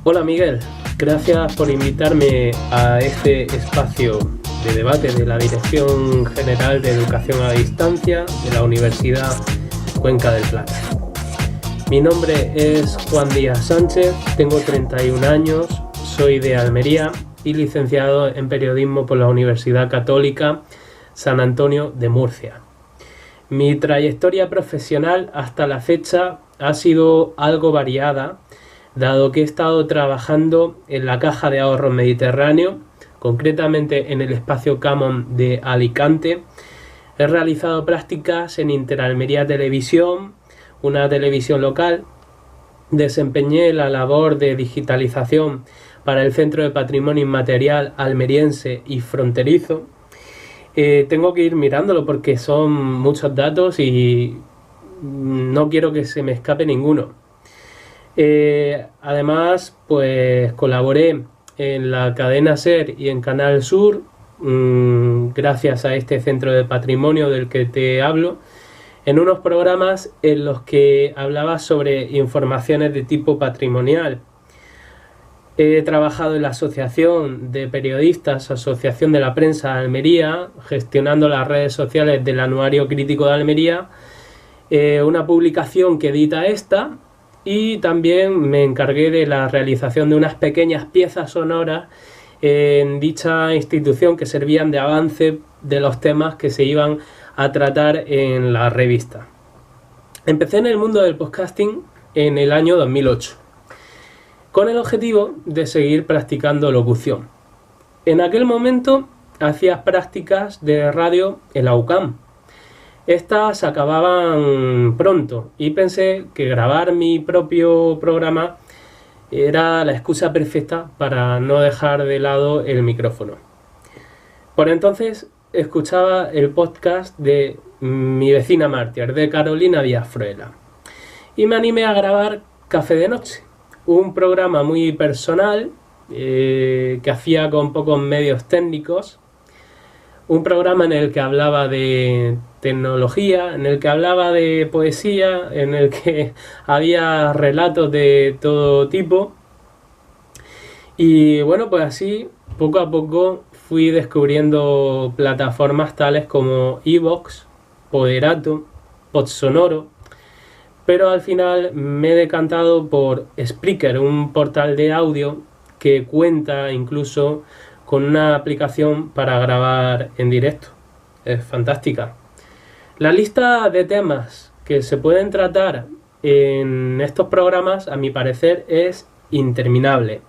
Hola Miguel, gracias por invitarme a este espacio de debate de la Dirección General de Educación a Distancia de la Universidad Cuenca del Plata. Mi nombre es Juan Díaz Sánchez, tengo 31 años, soy de Almería y licenciado en Periodismo por la Universidad Católica San Antonio de Murcia. Mi trayectoria profesional hasta la fecha ha sido algo variada, dado que he estado trabajando en la Caja de Ahorros Mediterráneo, concretamente en el espacio Camon de Alicante. He realizado prácticas en Interalmería Televisión, una televisión local. Desempeñé la labor de digitalización para el Centro de Patrimonio Inmaterial Almeriense y Fronterizo. Tengo que ir mirándolo porque son muchos datos y no quiero que se me escape ninguno. Además, pues colaboré en la cadena SER y en Canal Sur, gracias a este centro de patrimonio del que te hablo, en unos programas en los que hablaba sobre informaciones de tipo patrimonial. He trabajado en la Asociación de Periodistas, Asociación de la Prensa de Almería, gestionando las redes sociales del Anuario Crítico de Almería, una publicación que edita esta. Y también me encargué de la realización de unas pequeñas piezas sonoras en dicha institución que servían de avance de los temas que se iban a tratar en la revista. Empecé en el mundo del podcasting en el año 2008, con el objetivo de seguir practicando locución. En aquel momento hacía prácticas de radio en la UCAM. Estas acababan pronto y pensé que grabar mi propio programa era la excusa perfecta para no dejar de lado el micrófono. Por entonces escuchaba el podcast de Mi vecina mártir, de Carolina Díaz Fruela, y me animé a grabar Café de Noche, un programa muy personal que hacía con pocos medios técnicos. Un programa en el que hablaba de tecnología, en el que hablaba de poesía, en el que había relatos de todo tipo. Y bueno, pues así, poco a poco, fui descubriendo plataformas tales como iVoox, Poderato, Podsonoro, pero al final me he decantado por Spreaker, un portal de audio que cuenta incluso con una aplicación para grabar en directo. Es fantástica. La lista de temas que se pueden tratar en estos programas, a mi parecer, es interminable.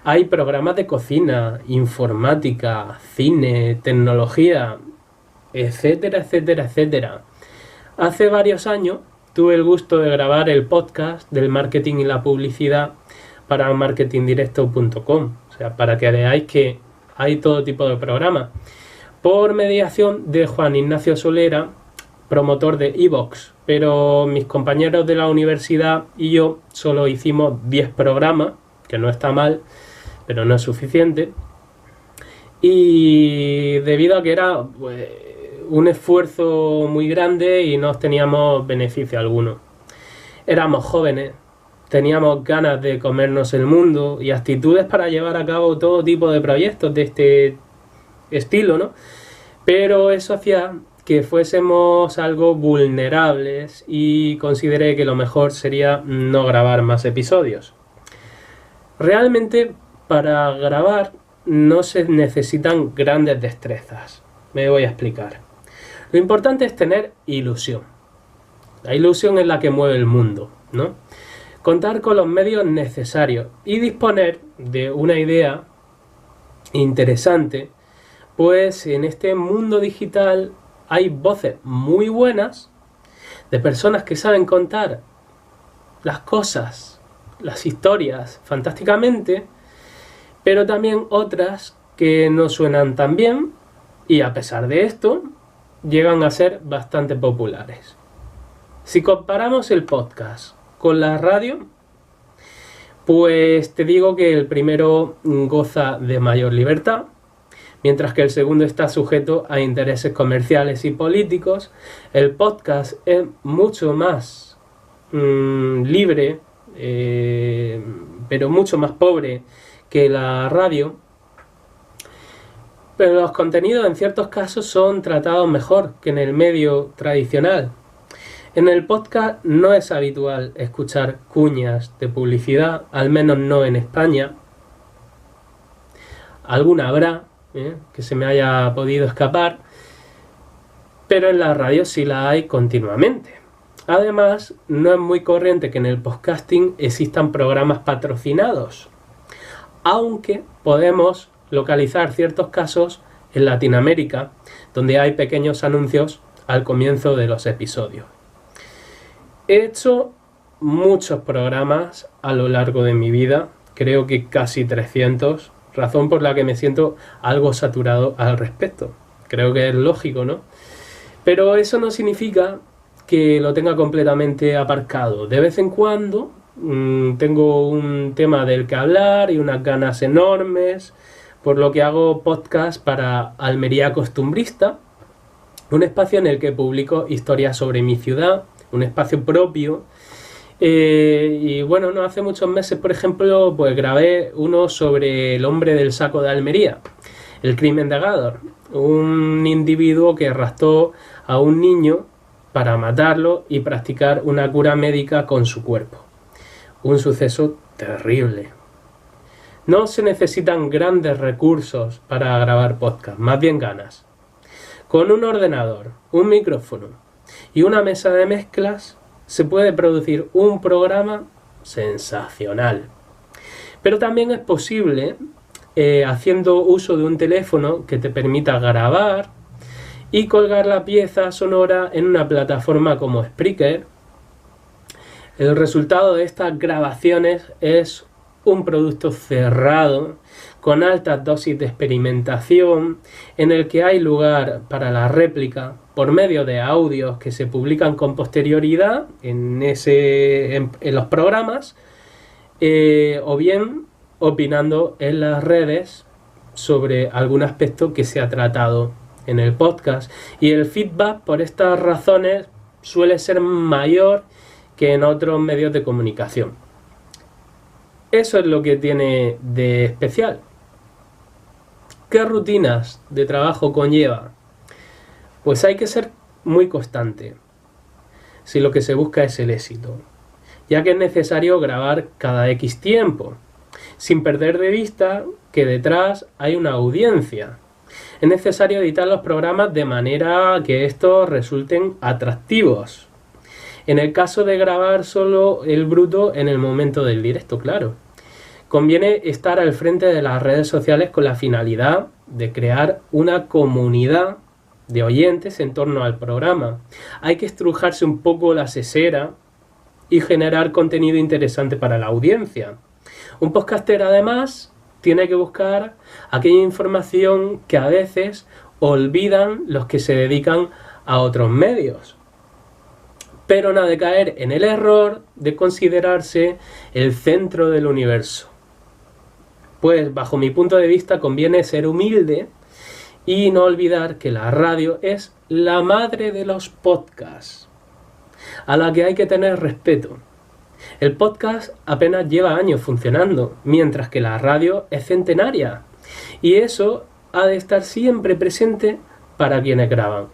Hay programas de cocina, informática, cine, tecnología, etcétera, etcétera, etcétera. Hace varios años tuve el gusto de grabar el podcast del marketing y la publicidad para marketingdirecto.com. O sea, para que veáis que hay todo tipo de programas. Por mediación de Juan Ignacio Solera, promotor de iVoox, pero mis compañeros de la universidad y yo solo hicimos 10 programas, que no está mal, pero no es suficiente. Y debido a que era pues, un esfuerzo muy grande y no teníamos beneficio alguno. Éramos jóvenes, teníamos ganas de comernos el mundo y actitudes para llevar a cabo todo tipo de proyectos de este estilo, ¿no? Pero eso hacía que fuésemos algo vulnerables y consideré que lo mejor sería no grabar más episodios. Realmente, para grabar no se necesitan grandes destrezas. Me voy a explicar. Lo importante es tener ilusión. La ilusión es la que mueve el mundo, ¿no? Contar con los medios necesarios y disponer de una idea interesante, pues en este mundo digital hay voces muy buenas de personas que saben contar las cosas, las historias fantásticamente, pero también otras que no suenan tan bien y a pesar de esto llegan a ser bastante populares. Si comparamos el podcast con la radio, pues te digo que el primero goza de mayor libertad, mientras que el segundo está sujeto a intereses comerciales y políticos. El podcast es mucho más libre, pero mucho más pobre que la radio, pero los contenidos en ciertos casos son tratados mejor que en el medio tradicional. En el podcast no es habitual escuchar cuñas de publicidad, al menos no en España. Alguna habrá, que se me haya podido escapar, pero en la radio sí la hay continuamente. Además, no es muy corriente que en el podcasting existan programas patrocinados, aunque podemos localizar ciertos casos en Latinoamérica, donde hay pequeños anuncios al comienzo de los episodios. He hecho muchos programas a lo largo de mi vida, creo que casi 300, razón por la que me siento algo saturado al respecto. Creo que es lógico, ¿no? Pero eso no significa que lo tenga completamente aparcado. De vez en cuando tengo un tema del que hablar y unas ganas enormes, por lo que hago podcast para Almería Costumbrista, un espacio en el que publico historias sobre mi ciudad, un espacio propio. Y bueno, no hace muchos meses, por ejemplo, pues grabé uno sobre el hombre del saco de Almería, el crimen de Gádor, un individuo que raptó a un niño para matarlo y practicar una cura médica con su cuerpo. Un suceso terrible. No se necesitan grandes recursos para grabar podcast, más bien ganas. Con un ordenador, un micrófono y una mesa de mezclas se puede producir un programa sensacional. Pero también es posible haciendo uso de un teléfono que te permita grabar y colgar la pieza sonora en una plataforma como Spreaker. El resultado de estas grabaciones es un producto cerrado con altas dosis de experimentación, en el que hay lugar para la réplica por medio de audios que se publican con posterioridad en los programas, o bien opinando en las redes sobre algún aspecto que se ha tratado en el podcast, y el feedback por estas razones suele ser mayor que en otros medios de comunicación. Eso es lo que tiene de especial. ¿Qué rutinas de trabajo conlleva? Pues hay que ser muy constante si lo que se busca es el éxito, ya que es necesario grabar cada X tiempo, sin perder de vista que detrás hay una audiencia. Es necesario editar los programas de manera que estos resulten atractivos. En el caso de grabar solo el bruto en el momento del directo, claro. Conviene estar al frente de las redes sociales con la finalidad de crear una comunidad de oyentes en torno al programa. Hay que estrujarse un poco la sesera y generar contenido interesante para la audiencia. Un podcaster, además, tiene que buscar aquella información que a veces olvidan los que se dedican a otros medios. Pero no ha de caer en el error de considerarse el centro del universo. Pues bajo mi punto de vista conviene ser humilde y no olvidar que la radio es la madre de los podcasts, a la que hay que tener respeto. El podcast apenas lleva años funcionando, mientras que la radio es centenaria, y eso ha de estar siempre presente para quienes graban.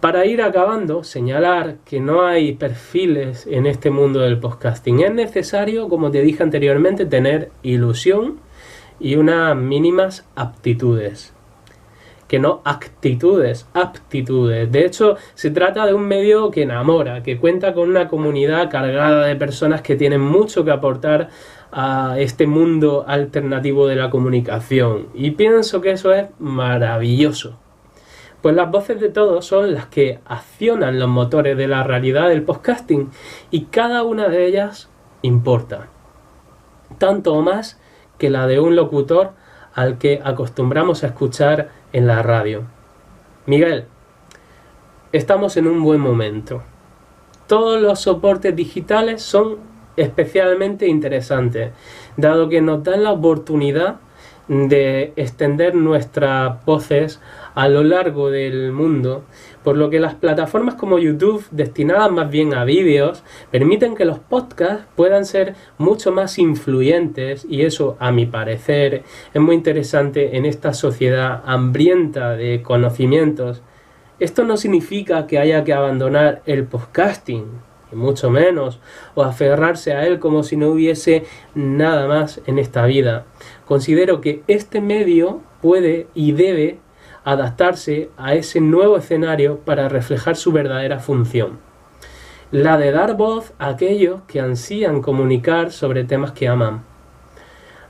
Para ir acabando, señalar que no hay perfiles en este mundo del podcasting. Es necesario, como te dije anteriormente, tener ilusión y unas mínimas aptitudes. Que no actitudes, aptitudes. De hecho, se trata de un medio que enamora, que cuenta con una comunidad cargada de personas que tienen mucho que aportar a este mundo alternativo de la comunicación. Y pienso que eso es maravilloso. Pues las voces de todos son las que accionan los motores de la realidad del podcasting, y cada una de ellas importa. Tanto o más que la de un locutor al que acostumbramos a escuchar en la radio. Miguel, estamos en un buen momento. Todos los soportes digitales son especialmente interesantes, dado que nos dan la oportunidad de extender nuestras voces a lo largo del mundo, por lo que las plataformas como YouTube, destinadas más bien a vídeos, permiten que los podcasts puedan ser mucho más influyentes, y eso, a mi parecer, es muy interesante en esta sociedad hambrienta de conocimientos. Esto no significa que haya que abandonar el podcasting, y mucho menos, o aferrarse a él como si no hubiese nada más en esta vida. Considero que este medio puede y debe adaptarse a ese nuevo escenario para reflejar su verdadera función, la de dar voz a aquellos que ansían comunicar sobre temas que aman.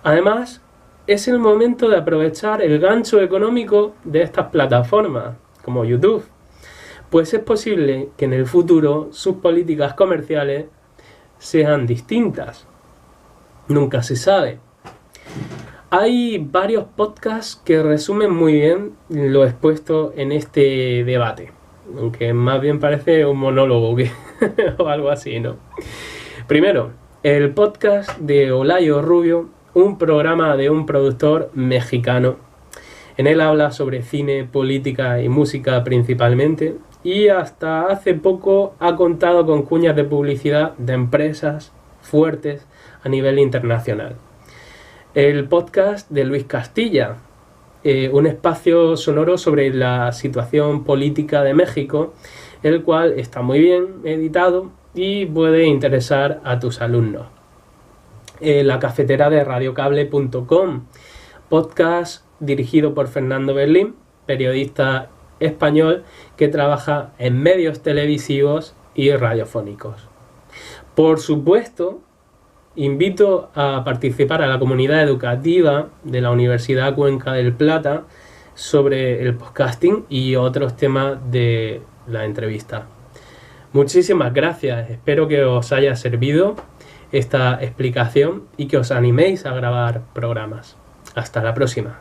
Además, es el momento de aprovechar el gancho económico de estas plataformas, como YouTube, pues es posible que en el futuro sus políticas comerciales sean distintas. Nunca se sabe. Hay varios podcasts que resumen muy bien lo expuesto en este debate, aunque más bien parece un monólogo o algo así, ¿no? Primero, el podcast de Olayo Rubio, un programa de un productor mexicano. En él habla sobre cine, política y música principalmente, y hasta hace poco ha contado con cuñas de publicidad de empresas fuertes a nivel internacional. El podcast de Luis Castilla, un espacio sonoro sobre la situación política de México, el cual está muy bien editado y puede interesar a tus alumnos. La cafetera de radiocable.com, podcast dirigido por Fernando Berlín, periodista español que trabaja en medios televisivos y radiofónicos. Por supuesto, invito a participar a la comunidad educativa de la Universidad Cuenca del Plata sobre el podcasting y otros temas de la entrevista. Muchísimas gracias, espero que os haya servido esta explicación y que os animéis a grabar programas. Hasta la próxima.